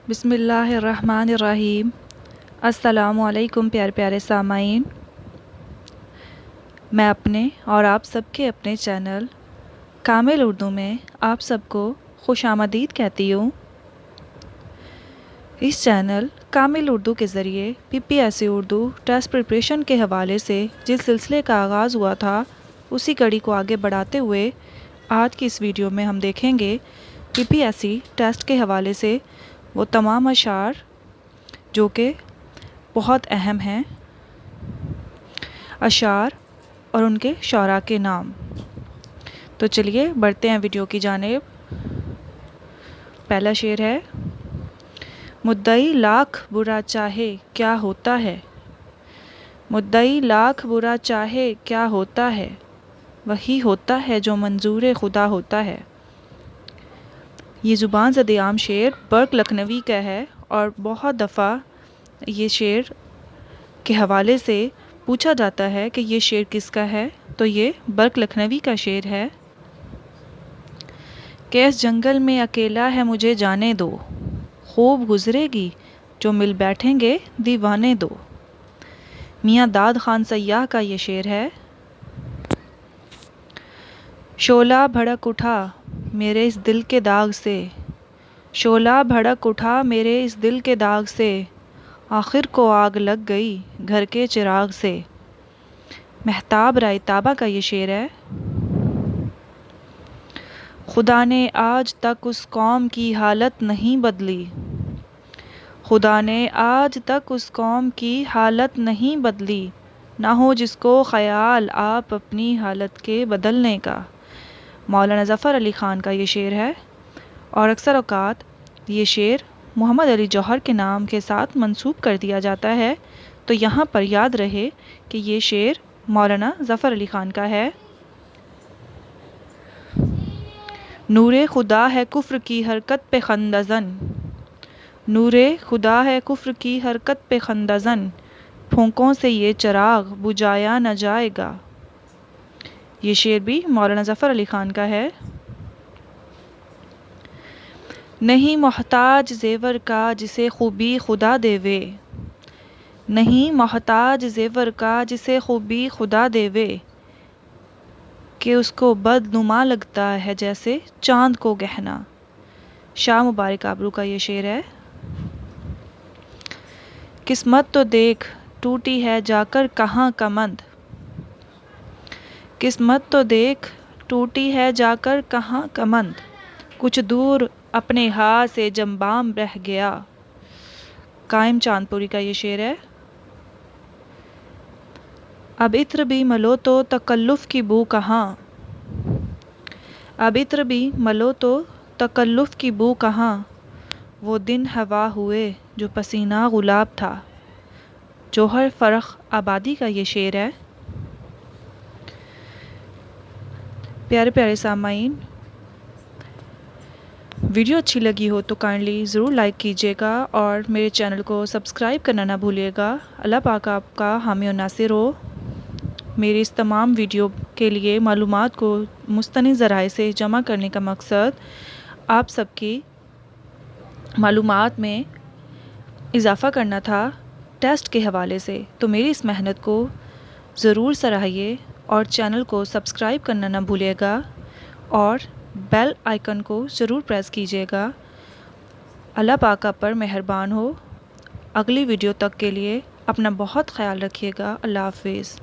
بسم اللہ الرحمن الرحیم۔ السلام علیکم پیارے پیارے سامعین، میں اپنے اور آپ سب کے اپنے چینل کامل اردو میں آپ سب کو خوش آمدید کہتی ہوں۔ اس چینل کامل اردو کے ذریعے PPSC اردو ٹیسٹ پریپریشن کے حوالے سے جس سلسلے کا آغاز ہوا تھا اسی کڑی کو آگے بڑھاتے ہوئے آج کی اس ویڈیو میں ہم دیکھیں گے PPSC ٹیسٹ کے حوالے سے وہ تمام اشعار جو کہ بہت اہم ہیں، اشعار اور ان کے شعراء کے نام۔ تو چلیے بڑھتے ہیں ویڈیو کی جانب۔ پہلا شعر ہے: مدعی لاکھ برا چاہے کیا ہوتا ہے، مدعی لاکھ برا چاہے کیا ہوتا ہے، وہی ہوتا ہے جو منظور خدا ہوتا ہے۔ یہ زبان زد عام شعر برق لکھنوی کا ہے اور بہت دفعہ یہ شعر کے حوالے سے پوچھا جاتا ہے کہ یہ شعر کس کا ہے، تو یہ برق لکھنوی کا شعر ہے کہ اس جنگل میں اکیلا ہے مجھے جانے دو، خوب گزرے گی جو مل بیٹھیں گے دیوانے دو۔ میاں داد خان سیاح کا یہ شعر ہے: شعلہ بھڑک اٹھا میرے اس دل کے داغ سے، شعلہ بھڑک اٹھا میرے اس دل کے داغ سے، آخر کو آگ لگ گئی گھر کے چراغ سے۔ مہتاب رائے طابہ کا یہ شعر ہے: خدا نے آج تک اس قوم کی حالت نہیں بدلی، خدا نے آج تک اس قوم کی حالت نہیں بدلی، نہ ہو جس کو خیال آپ اپنی حالت کے بدلنے کا۔ مولانا ظفر علی خان کا یہ شعر ہے اور اکثر اوقات یہ شعر محمد علی جوہر کے نام کے ساتھ منسوب کر دیا جاتا ہے، تو یہاں پر یاد رہے کہ یہ شعر مولانا ظفر علی خان کا ہے۔ نور خدا ہے کفر کی حرکت پہ خندہ زن، نور خدا ہے کفر کی حرکت پہ خندہ زن، پھونکوں سے یہ چراغ بجھایا نہ جائے گا۔ یہ شعر بھی مولانا ظفر علی خان کا ہے۔ نہیں محتاج زیور کا جسے خوبی خدا دے وے، نہیں محتاج زیور کا جسے خوبی خدا دے وے، کہ اس کو بدنما لگتا ہے جیسے چاند کو گہنا۔ شاہ مبارک آبرو کا یہ شعر ہے: قسمت تو دیکھ ٹوٹی ہے جا کر کہاں کمند، قسمت تو دیکھ ٹوٹی ہے جا کر کہاں کمند، کچھ دور اپنے ہاتھ سے جنبام رہ گیا۔ قائم چاند پوری کا یہ شعر ہے: اب عطر بھی ملو تو تکلف کی بو کہاں، اب عطر بھی ملو تو تکلف کی بو کہاں، وہ دن ہوا ہوئے جو پسینہ گلاب تھا۔ جوہر فرخ آبادی کا یہ شعر ہے۔ پیارے پیارے سامعین، ویڈیو اچھی لگی ہو تو کائنڈلی ضرور لائک کیجیے گا اور میرے چینل کو سبسکرائب کرنا نہ بھولیے گا۔ اللہ پاک آپ کا حامی و ناصر ہو۔ میری اس تمام ویڈیو کے لیے معلومات کو مستند ذرائع سے جمع کرنے کا مقصد آپ سب کی معلومات میں اضافہ کرنا تھا ٹیسٹ کے حوالے سے، تو میری اس محنت کو ضرور سراہیے اور چینل کو سبسکرائب کرنا نہ بھولیے گا اور بیل آئیکن کو ضرور پریس کیجیے گا۔ اللہ پاک آپ پر مہربان ہو۔ اگلی ویڈیو تک کے لیے اپنا بہت خیال رکھیے گا۔ اللہ حافظ۔